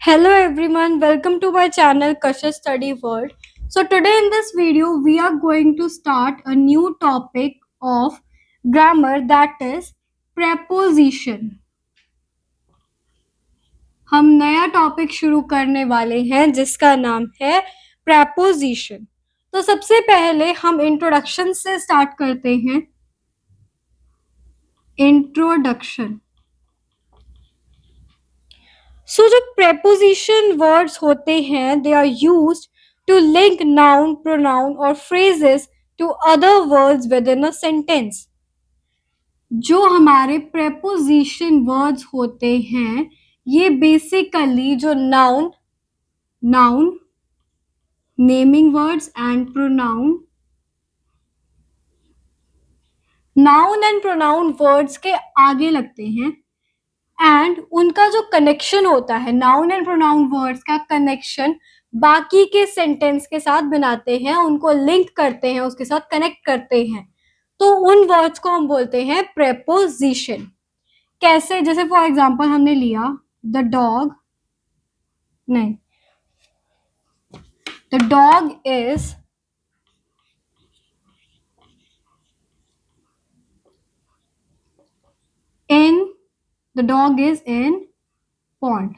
Hello everyone, welcome to my channel Kasha Study World. So today in this video we are going to start a new topic of grammar, that is preposition. हम नया topic शुरू करने वाले हैं जिसका नाम है preposition. तो सबसे पहले हम इंट्रोडक्शन से स्टार्ट करते हैं. इंट्रोडक्शन. सो जो प्रेपोजिशन वर्ड्स होते हैं they are used to link noun, pronoun और phrases to other words with in a sentence. जो हमारे प्रेपोजिशन वर्ड्स होते हैं ये बेसिकली जो noun naming words and pronoun and pronoun words के आगे लगते हैं एंड उनका जो कनेक्शन होता है नाउन एंड प्रोनाउन वर्ड्स का कनेक्शन बाकी के सेंटेंस के साथ बनाते हैं, उनको लिंक करते हैं, उसके साथ कनेक्ट करते हैं. तो उन वर्ड्स को हम बोलते हैं प्रेपोजिशन. कैसे? जैसे फॉर एग्जांपल हमने लिया the dog is in pond.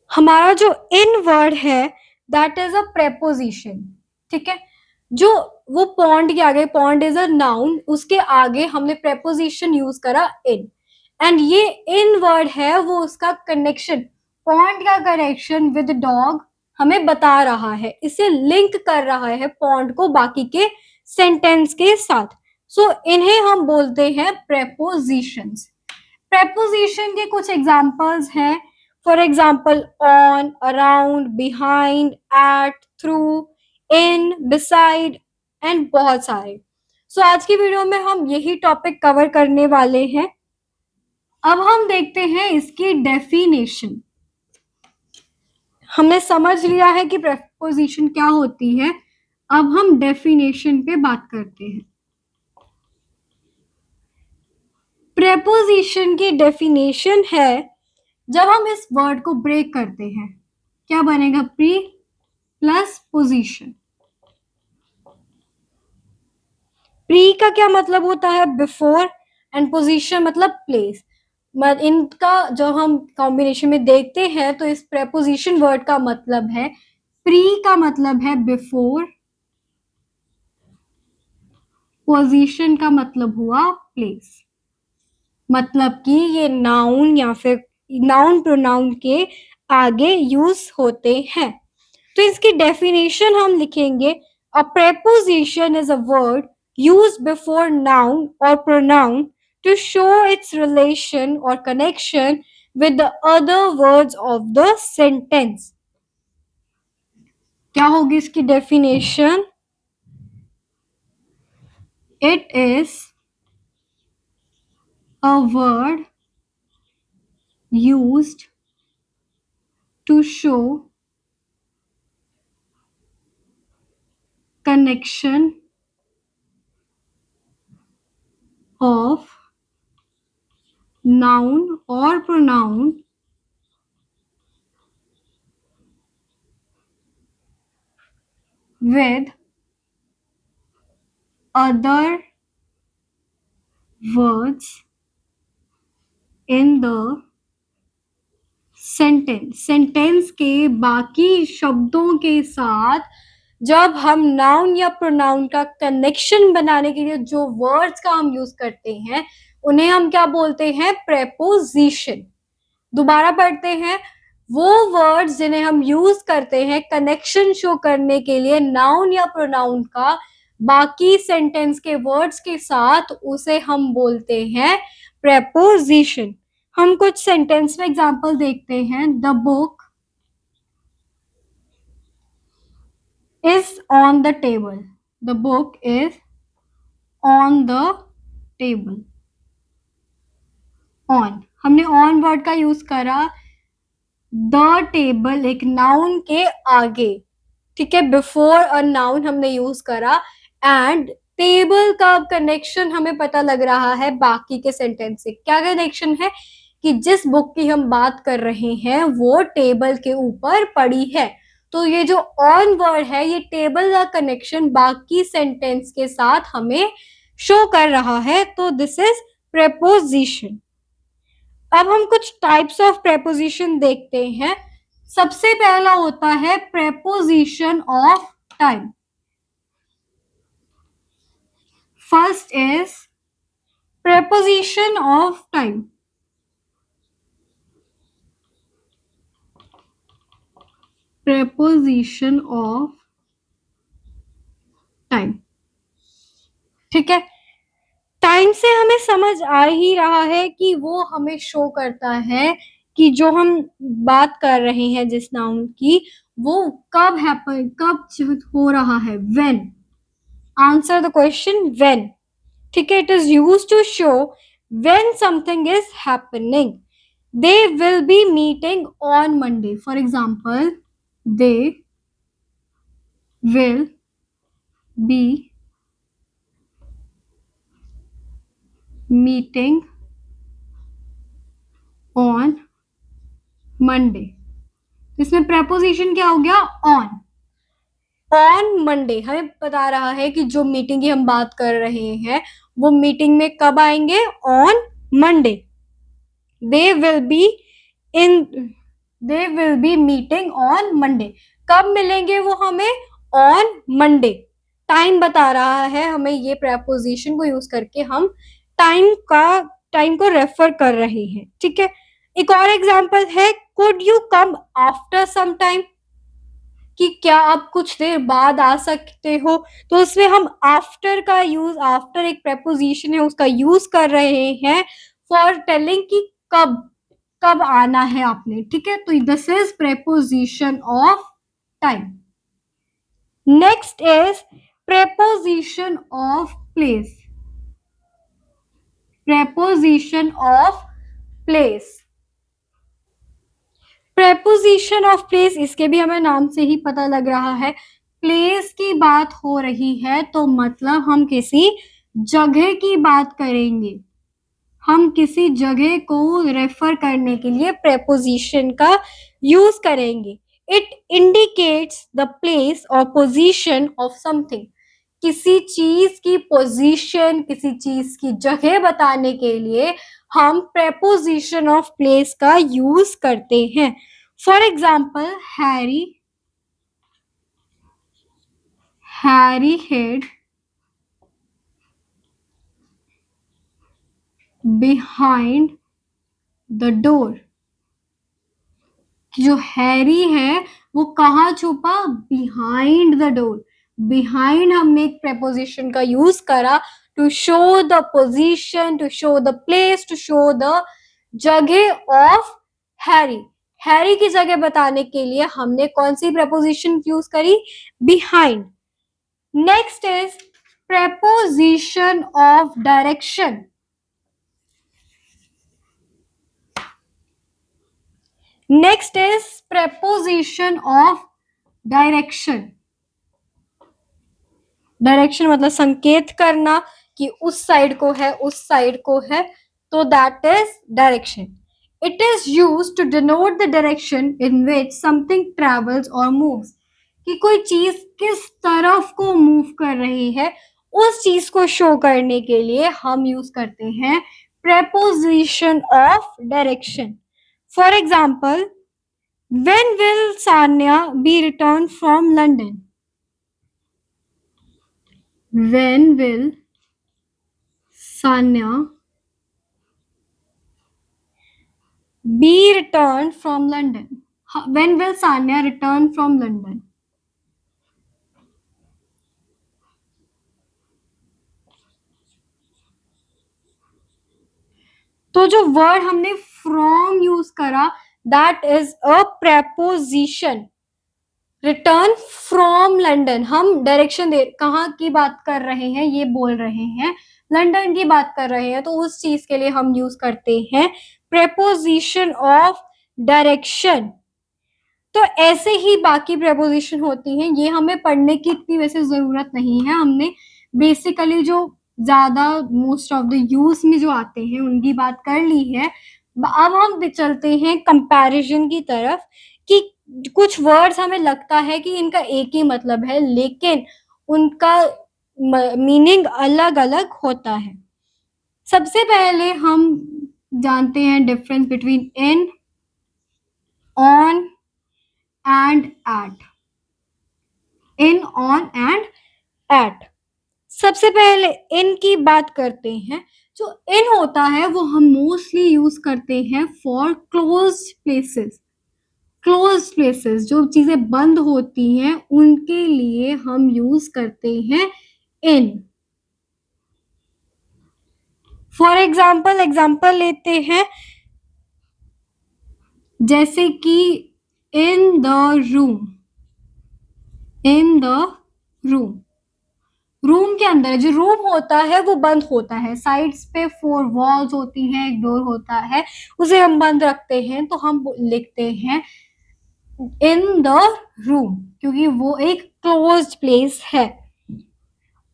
हमारा जो इन वर्ड है दैट इज अ प्रेपोजिशन. ठीक है, जो वो पॉन्ड के आगे, पॉन्ड इज अ नाउन, उसके आगे हमने प्रेपोजिशन यूज करा इन, एंड ये इन वर्ड है वो उसका कनेक्शन, पॉन्ड का कनेक्शन विद डॉग हमें बता रहा है, इसे लिंक कर रहा है पॉन्ड को बाकी के सेंटेंस के साथ. सो इन्हें हम बोलते हैं प्रेपोजिशंस. प्रेपोजिशन के कुछ एग्जांपल्स हैं. For example on, around, behind, at, through, in, beside and बहुत सारे. सो आज की वीडियो में हम यही टॉपिक कवर करने वाले हैं. अब हम देखते हैं इसकी डेफिनेशन. हमने समझ लिया है कि प्रेपोजिशन क्या होती है, अब हम डेफिनेशन पे बात करते हैं. प्रेपोजिशन की डेफिनेशन है जब हम इस वर्ड को ब्रेक करते हैं क्या बनेगा? Pre plus position. प्री का क्या मतलब होता है? बिफोर, एंड पोजीशन मतलब प्लेस. इनका जो हम कॉम्बिनेशन में देखते हैं तो इस प्रेपोजिशन वर्ड का मतलब है, प्री का मतलब है बिफोर, पोजीशन का मतलब हुआ प्लेस. मतलब कि ये नाउन या फिर नाउन प्रोनाउन के आगे यूज होते हैं. तो इसकी डेफिनेशन हम लिखेंगे, a preposition is a word used before noun or pronoun to show its relation or connection with the other words of the sentence. क्या होगी इसकी definition? It is a word used to show connection of noun or pronoun with other words in the sentence के बाकी शब्दों के साथ जब हम नाउन या प्रोनाउन का कनेक्शन बनाने के लिए जो वर्ड्स का हम यूज करते हैं उन्हें हम क्या बोलते हैं? प्रेपोजिशन. दोबारा पढ़ते हैं. वो वर्ड्स जिन्हें हम यूज करते हैं कनेक्शन शो करने के लिए नाउन या प्रोनाउन का बाकी सेंटेंस के वर्ड्स के साथ, उसे हम बोलते हैं प्रेपोजिशन. हम कुछ सेंटेंस में एग्जांपल देखते हैं. The book is on the table. The book is on the table. On, हमने ऑन वर्ड का यूज करा. द टेबल एक नाउन के आगे, ठीक है, बिफोर अ नाउन हमने यूज करा, एंड टेबल का कनेक्शन हमें पता लग रहा है बाकी के सेंटेंस से. क्या कनेक्शन है? कि जिस बुक की हम बात कर रहे हैं वो टेबल के ऊपर पड़ी है। तो ये जो ऑन वर्ड है ये टेबल का कनेक्शन बाकी सेंटेंस के साथ हमें शो कर रहा है, तो दिस इज प्रेपोजिशन। अब हम कुछ टाइप्स ऑफ प्रेपोजिशन देखते हैं। सबसे पहला होता है preposition of time. First is preposition of time. Preposition of time. ठीक है, टाइम से हमें समझ आ ही रहा है कि वो हमें शो करता है कि जो हम बात कर रहे हैं जिस नाउन की, वो कब हैपन, कब हो रहा है, when. Answer the question when. ठीक है, it is use to show when something is happening. They will be meeting on Monday. For example, they will be meeting on Monday. इसमें preposition क्या हो गया? on. on Monday हमें बता रहा है कि जो मीटिंग की हम बात कर रहे हैं वो मीटिंग में कब आएंगे? on Monday. They will be meeting on Monday. कब मिलेंगे वो हमें? on Monday. टाइम बता रहा है हमें, ये प्रेपोजिशन को यूज करके हम टाइम को रेफर कर रहे हैं। ठीक है, एक और एग्जांपल है could you come after some time, कि क्या आप कुछ देर बाद आ सकते हो। तो उसमें हम आफ्टर का यूज, आफ्टर एक प्रेपोजिशन है उसका यूज कर रहे हैं फॉर टेलिंग कि कब आना है आपने। ठीक है, तो this is preposition of time. Next is preposition of place. Preposition of place. Preposition of place, इसके भी हमें नाम से ही पता लग रहा है, प्लेस की बात हो रही है तो मतलब हम किसी जगह की बात करेंगे। हम किसी जगह को रेफर करने के लिए प्रेपोजिशन का यूज करेंगे। इट इंडिकेट्स द प्लेस और पोजीशन ऑफ समथिंग। किसी चीज की पोजीशन, किसी चीज की जगह बताने के लिए हम प्रेपोजिशन ऑफ प्लेस का यूज करते हैं। For example, Harry head behind the door. जो हैरी है वो कहाँ छुपा? Behind the door. बिहाइंड हमने एक प्रेपोजिशन का यूज करा to show the position, to show the place, to show the जगह ऑफ हैरी। हैरी की जगह बताने के लिए हमने कौन सी प्रेपोजिशन यूज करी? Behind. Next is preposition of direction. Next is preposition of direction. Direction मतलब संकेत करना कि उस साइड को है, उस साइड को है, तो that is direction. It is use to denote the direction in which something travels और मूव्स, कि कोई चीज किस तरफ को मूव कर रही है, उस चीज को शो करने के लिए हम यूज करते हैं preposition of direction. For example, when will Sanya be returned from London? When will Sanya be returned from London? When will Sanya return from London? तो जो वर्ड हमने फ्रॉम यूज करा that is a preposition. Return from London, हम direction दे, कहाँ की बात कर रहे हैं, ये बोल रहे हैं लंदन की बात कर रहे हैं, तो उस चीज के लिए हम यूज करते हैं प्रेपोजिशन ऑफ डायरेक्शन। तो ऐसे ही बाकी प्रेपोजिशन होती हैं, ये हमें पढ़ने की इतनी वैसे जरूरत नहीं है। हमने बेसिकली जो ज्यादा मोस्ट ऑफ द यूज में जो आते हैं उनकी बात कर ली है, अब हम चलते हैं कंपैरिजन की तरफ कि कुछ वर्ड्स हमें लगता है कि इनका एक ही मतलब है, लेकिन उनका मीनिंग अलग अलग होता है। सबसे पहले हम जानते हैं difference between in, on and at. In, on and at. सबसे पहले इन की बात करते हैं। जो इन होता है वो हम मोस्टली यूज करते हैं for closed places. Closed places, जो चीजें बंद होती हैं उनके लिए हम यूज करते हैं इन। फॉर एग्जाम्पल लेते हैं, जैसे कि in the room. In the room, room के अंदर जो रूम होता है वो बंद होता है, साइड्स पे 4 वॉल्स होती हैं, एक डोर होता है, उसे हम बंद रखते हैं तो हम लिखते हैं इन द रूम, क्योंकि वो एक क्लोज्ड प्लेस है।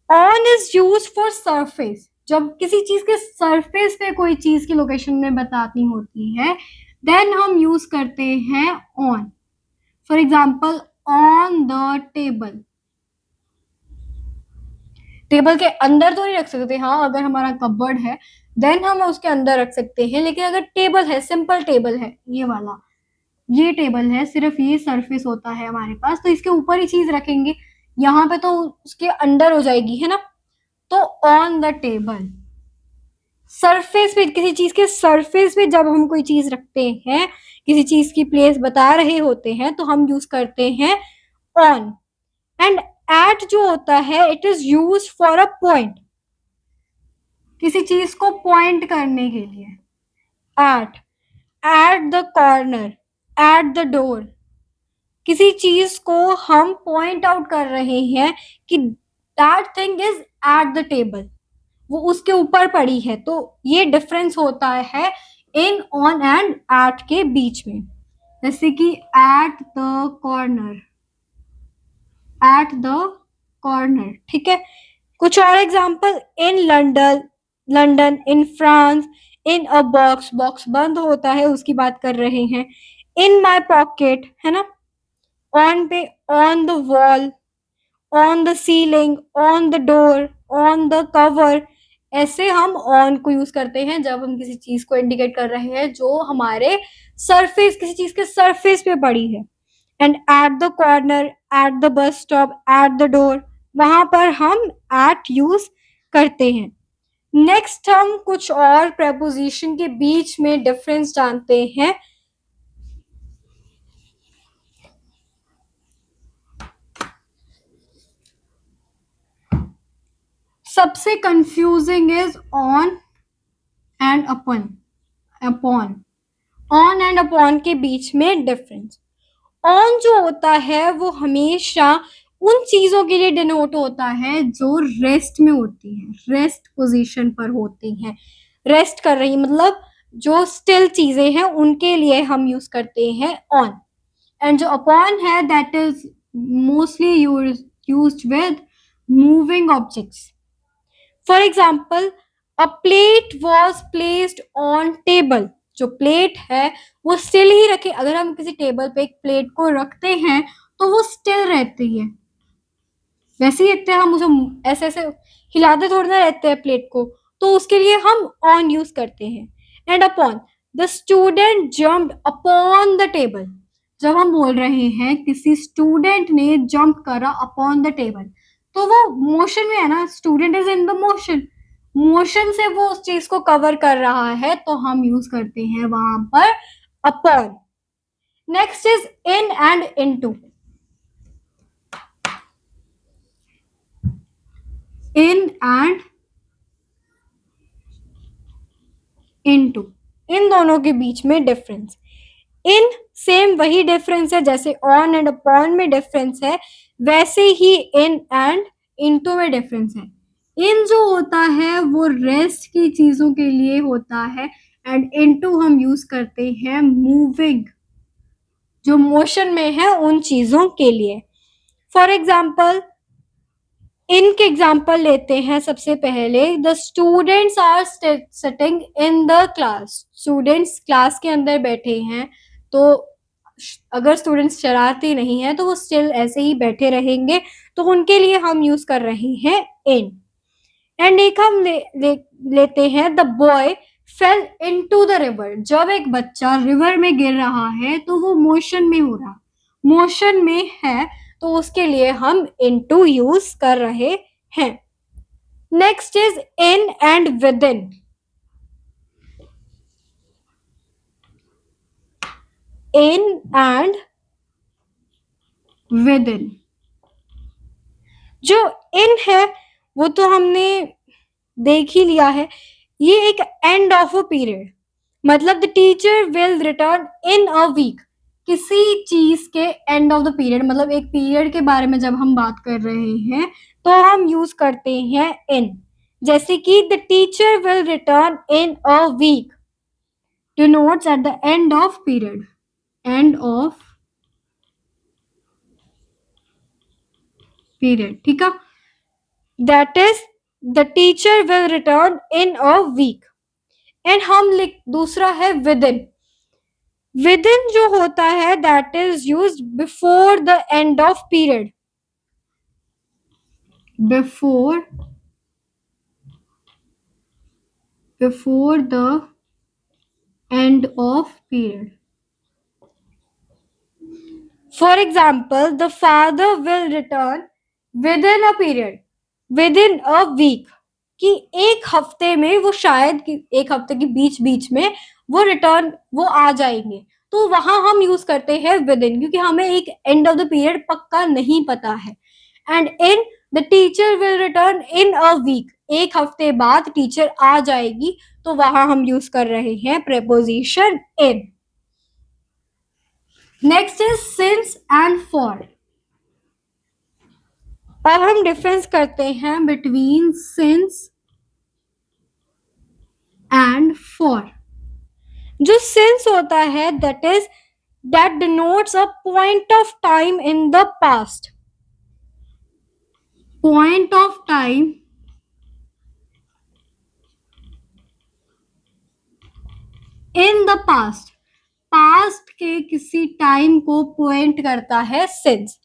On is use for surface, जब किसी चीज के सरफेस पे कोई चीज की लोकेशन में बतानी होती है देन हम यूज करते हैं on. For example, on the table. Table के अंदर तो नहीं रख सकते, हाँ अगर हमारा कपबोर्ड है देन हम उसके अंदर रख सकते हैं, लेकिन अगर टेबल है, सिंपल टेबल है, ये वाला, ये टेबल है, सिर्फ ये सरफेस होता है हमारे पास, तो इसके ऊपर ही चीज रखेंगे, यहाँ पे तो उसके अंदर हो जाएगी, है ना। तो ऑन द टेबल, सरफेस पे, किसी चीज के सरफेस पे जब हम कोई चीज रखते हैं, किसी चीज की प्लेस बता रहे होते हैं तो हम यूज करते हैं ऑन। एंड एट जो होता है it is use for a point, किसी चीज को पॉइंट करने के लिए। At, at the corner, at the door, किसी चीज को हम पॉइंट आउट कर रहे हैं कि that thing is at the table, वो उसके ऊपर पड़ी है। तो ये डिफरेंस होता है इन, ऑन एंड एट के बीच में। जैसे कि eight the corner, at the corner, ठीक है। कुछ और example, in London, London, in France, in a box, box बंद होता है उसकी बात कर रहे हैं। इन माई पॉकेट, है ना। ऑन पे, on the wall, on the ceiling, on the door, on the cover. ऐसे हम ऑन को यूज करते हैं जब हम किसी चीज को इंडिकेट कर रहे हैं जो हमारे सरफेस, किसी चीज के सरफेस पे पड़ी है। And eight the corner, at the bus stop, eight the door, वहां पर हम एट यूज करते हैं। नेक्स्ट हम कुछ और प्रेपोजिशन के बीच में डिफरेंस जानते हैं। सबसे confusing is on and upon, upon. On and upon के बीच में डिफरेंस। ऑन जो होता है वो हमेशा उन चीजों के लिए डिनोट होता है जो रेस्ट में होती हैं, रेस्ट पोजीशन पर होती हैं, रेस्ट कर रही, मतलब जो स्टिल चीजें हैं उनके लिए हम यूज करते हैं ऑन। एंड जो अपॉन है that is mostly used with moving objects. For example, a plate was placed on table, जो प्लेट है वो स्टिल ही रखे, अगर हम किसी टेबल पे एक प्लेट को रखते हैं तो वो स्टिल रहती है, वैसे ही रखते हैं हम उसे, ऐसे ऐसे हिलाते थोड़ी ना रहते हैं प्लेट को, तो उसके लिए हम ऑन यूज करते हैं। And upon, the student jumped upon the table, जब हम बोल रहे हैं किसी स्टूडेंट ने जंप करा अपॉन द टेबल, तो वो मोशन में है ना, student is in the motion, motion से वो उस चीज को कवर कर रहा है, तो हम यूज करते हैं वहां पर upon. Next is in and into. In and into, इन दोनों के बीच में डिफरेंस। इन सेम वही डिफरेंस है जैसे ऑन एंड अपॉन में डिफरेंस है, वैसे ही इन एंड इनटू में डिफरेंस है। इन जो होता है वो रेस्ट की चीजों के लिए होता है, एंड इनटू हम यूज करते हैं मूविंग, जो मोशन में है उन चीजों के लिए। फॉर एग्जाम्पल, इनके एग्जाम्पल लेते हैं। सबसे पहले the students are sitting in the class, students class के अंदर बैठे हैं, तो अगर स्टूडेंट्स शरारती नहीं है तो वो स्टिल ऐसे ही बैठे रहेंगे, तो उनके लिए हम यूज कर रहे हैं इन। एंड एक हम लेते हैं the boy fail into the river, जब एक बच्चा रिवर में गिर रहा है तो वो मोशन में हो रहा, मोशन में है, तो उसके लिए हम इनटू यूज कर रहे हैं। Next is in and with in. In and with in, जो इन है वो तो हमने देख ही लिया है, ये एक एंड ऑफ अ पीरियड, मतलब the teacher will return in a week, किसी चीज के एंड ऑफ द पीरियड, मतलब एक पीरियड के बारे में जब हम बात कर रहे हैं तो हम यूज करते हैं इन। जैसे कि the teacher will return in a week denotes at the end of period, end of period, ठीक है। That is the teacher will return in a week. And हम लिख दूसरा है विद इन। विद इन जो होता है that is use before the end of period, before the end of period. For example the father will return with in a period, with in a week, कि एक हफ्ते में वो शायद एक हफ्ते के बीच बीच में वो रिटर्न वो आ जाएंगे, तो वहां हम यूज करते हैं विद इन, क्योंकि हमें एक एंड ऑफ द पीरियड पक्का नहीं पता है। And in the teacher will return in a week, एक हफ्ते बाद टीचर आ जाएगी, तो वहां हम यूज कर रहे हैं preposition in. Next is since and for. अब हम डिफरेंस करते हैं बिटवीन सिंस एंड फॉर। जो सिंस होता है that denotes a point of time in the past, point of time in the past, past के किसी टाइम को पॉइंट करता है सिंस।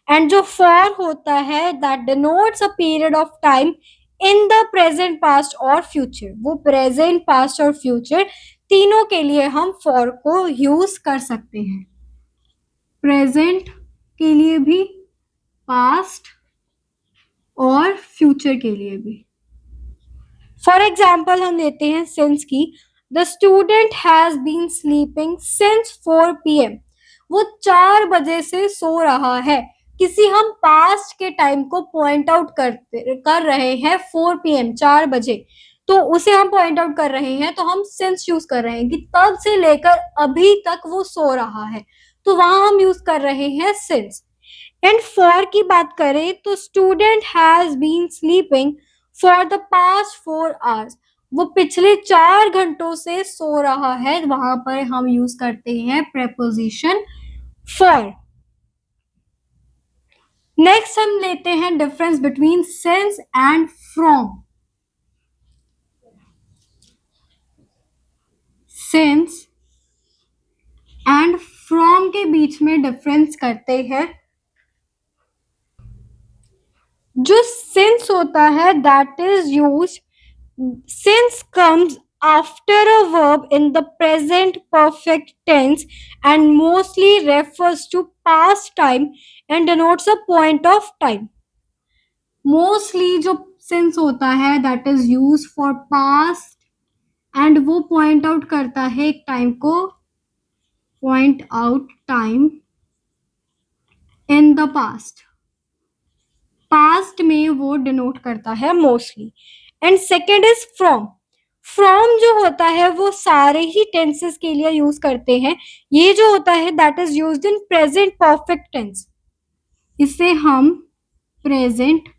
एंड जो फॉर होता है that denotes a period of time in the present, past और future, वो प्रेजेंट, पास्ट और फ्यूचर तीनों के लिए हम फॉर को यूज कर सकते हैं, प्रेजेंट के लिए भी, पास्ट और फ्यूचर के लिए भी। फॉर एग्जाम्पल हम लेते हैं सिंस की। The student has been sleeping since 4 PM, वो 4 बजे से सो रहा है, किसी हम पास्ट के टाइम को पॉइंट आउट कर रहे हैं 4 PM 4 बजे, तो उसे हम पॉइंट आउट कर रहे हैं, तो हम सिंस यूज कर रहे हैं कि तब से लेकर अभी तक वो सो रहा है, तो वहां हम यूज कर रहे हैं सिंस। एंड फॉर की बात करें तो student has been sleeping for the past 4 hours, वो पिछले 4 घंटों से सो रहा है, वहां पर हम यूज करते हैं प्रेपोजिशन फॉर। नेक्स्ट हम लेते हैं difference between since and from. Since and from के बीच में डिफरेंस करते हैं। जो सिंस होता है that is use, since comes after a verb in the present perfect tense and mostly refers to past time and denotes a point of time. Mostly जो since होता है that is used for past and वो point out करता है एक time को, point out time in the past. Past में वो denote करता है mostly. And second is from. From जो होता है वो सारे ही टेंसेस के लिए यूज करते हैं, ये जो होता है that is used in present perfect tense, इसे हम प्रेजेंट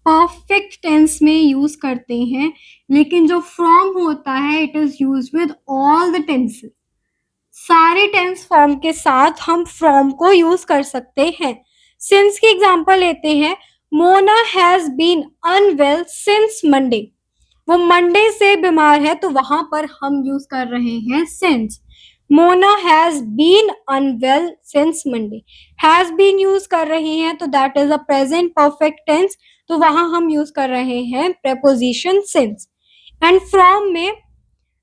परफेक्ट टेंस में यूज करते हैं। लेकिन जो फ्रॉम होता है it is used with all the tenses, सारे टेंस फॉर्म के साथ हम फ्रॉम को यूज कर सकते हैं। सिंस की एग्जांपल लेते हैं, Mona has been unwell since Monday. वो मंडे से बीमार है तो वहां पर हम यूज कर रहे हैं since. Mona has been unwell since Monday, has been use कर रहे हैं तो that is a present perfect tense, तो वहां हम यूज कर रहे हैं preposition सिंस। एंड फ्रॉम में,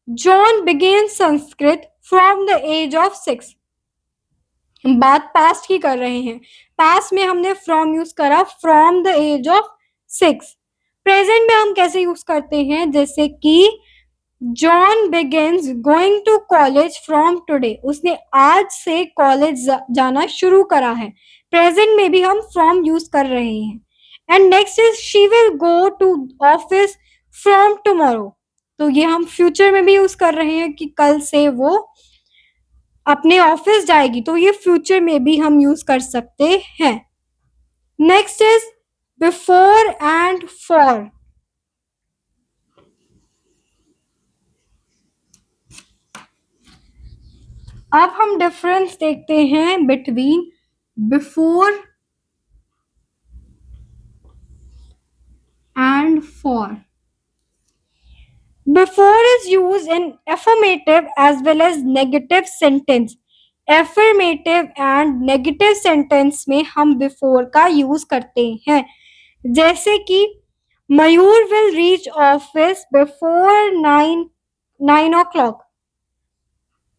John begin Sanskrit from the age of 6। हम बात पास्ट की कर रहे हैं, पास्ट में हमने फ्रॉम यूज करा from the age of 6। Present में हम कैसे यूज करते हैं, जैसे कि John begins going to college from today, उसने आज से कॉलेज जाना शुरू करा है। प्रेजेंट में भी हम फ्रॉम यूज कर रहे हैं। And next is she will go to office from tomorrow, तो ये हम फ्यूचर में भी यूज कर रहे हैं कि कल से वो अपने ऑफिस जाएगी, तो ये फ्यूचर में भी हम यूज कर सकते हैं। Next is before and for. अब हम डिफरेंस देखते हैं between before and for. Before is used in affirmative as well as negative sentence. Affirmative and negative sentence में हम before का use करते हैं, जैसे कि मयूर will reach office before 9 o'clock।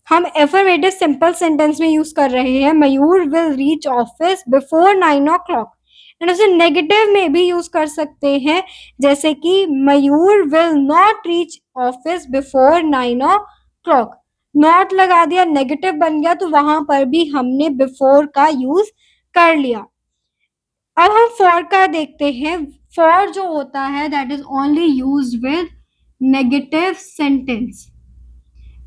हम affirmative simple sentence में use कर रहे हैं Mayur will reach office before 9 o'clock। And उसे नेगेटिव में भी यूज कर सकते हैं, जैसे कि Mayur will not reach office before 9 o'clock। Not लगा दिया, नेगेटिव बन गया, तो वहां पर भी हमने बिफोर का यूज कर लिया। अब हम फॉर का देखते हैं। फॉर जो होता है that is only use with negative sentence,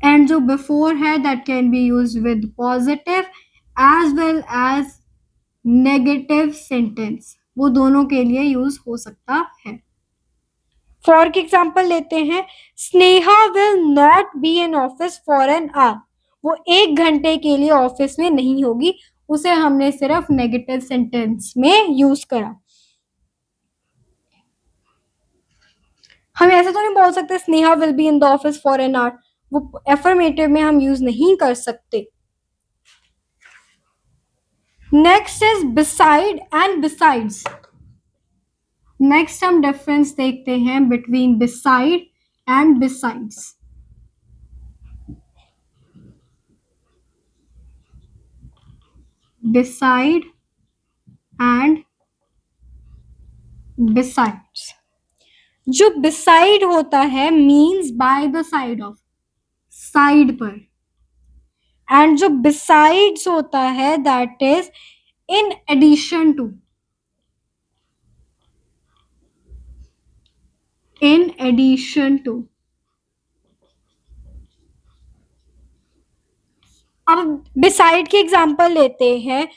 and जो बिफोर है that can be use with positive as well as negative sentence, वो दोनों के लिए यूज हो सकता है। फॉर की एग्जांपल लेते हैं, Sneha will not be in office for an hour. वो 1 घंटे के लिए ऑफिस में नहीं होगी, उसे हमने सिर्फ नेगेटिव सेंटेंस में यूज करा। हम ऐसा तो नहीं बोल सकते Sneha will be in the office for an hour, वो एफर्मेटिव में हम यूज नहीं कर सकते। Next is beside and besides. Next हम डिफरेंस देखते हैं between beside and besides. Beside and besides. जो बिसाइड होता है means by the side of, side पर, एंड जो बिसाइड्स होता है that is in addition to, in addition to. अब बिसाइड की एग्जांपल लेते हैं,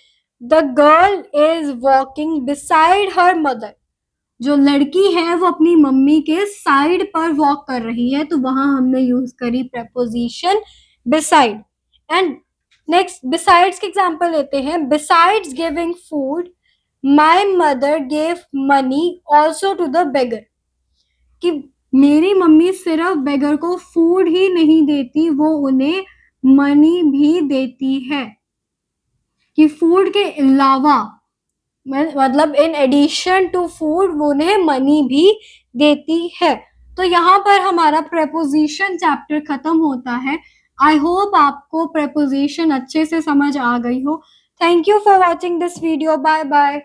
the girl is walking beside her mother. जो लड़की है वो अपनी मम्मी के साइड पर वॉक कर रही है, तो वहां हमने यूज करी preposition beside। And next besides की एग्जांपल लेते हैं, besides giving food my mother gave money also to the beggar. कि मेरी मम्मी सिर्फ बेगर को फूड ही नहीं देती, वो उन्हें मनी भी देती है। कि फूड के अलावा, मतलब इन एडिशन टू फूड वो उन्हें मनी भी देती है। तो यहाँ पर हमारा प्रेपोजिशन चैप्टर खत्म होता है। आई होप आपको प्रेपोजिशन अच्छे से समझ आ गई हो। Thank you for watching this video. Bye bye.